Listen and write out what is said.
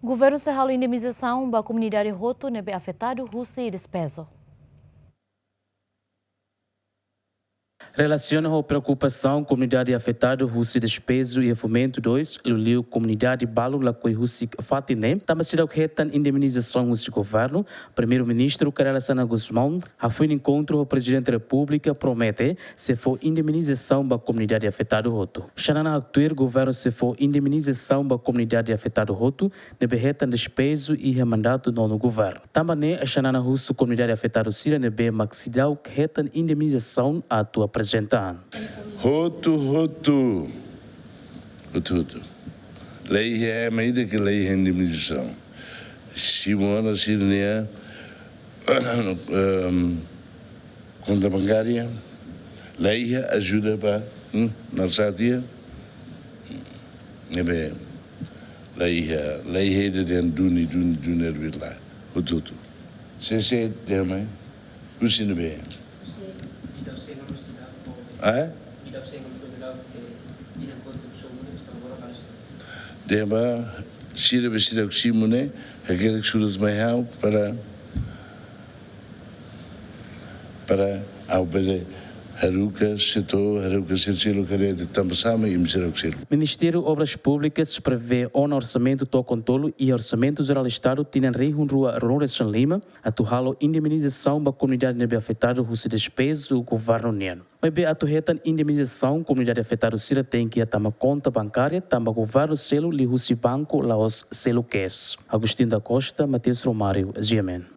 Governo Serralo indemnização da comunidade Roto nebe afetado Rússia e despeso. Relaciona a preocupação comunidade afetada Rússia despeso e fomento 2, Lulio comunidade Balo la coi Rússia Fatinem, também se dá retan indemnização do governo. Primeiro-ministro Karela Sana Guzmão, a foi no encontro o presidente da República promete se for indemnização da comunidade afetada Roto. Xanana actuar governo se for indemnização da comunidade afetada Roto, nebe retan despeso e mandato no governo. Também a Xanana Russo comunidade afetada Síria nebe maxidau retan indemnização a tua apresentando. Roto. Lei é a medida que lei é indemnização. Simona Sirnia, conta bancária, lei ajuda para nossa dia. Lei é de duni lá. Roto. Se também, o sino bem. Dema sira besira simune aquele que surge mais para ao bele Haruka Sircilo Care de Tambasama e Miseraxilo. Ministério de Obras Públicas prevê um orçamento to controlo e orçamento geral do Estado tinha reihun rua Ronresan Lima a tuhalo indemnização da comunidade nebe afetada Rússia despeso do governo união. Mas bem a tuhetan indemnização comunidade afetada Rússia tem que tama conta bancária tama governo selo li Rússia banco laos selo cash. Agostinho da Costa, Matheus Romário, GMN.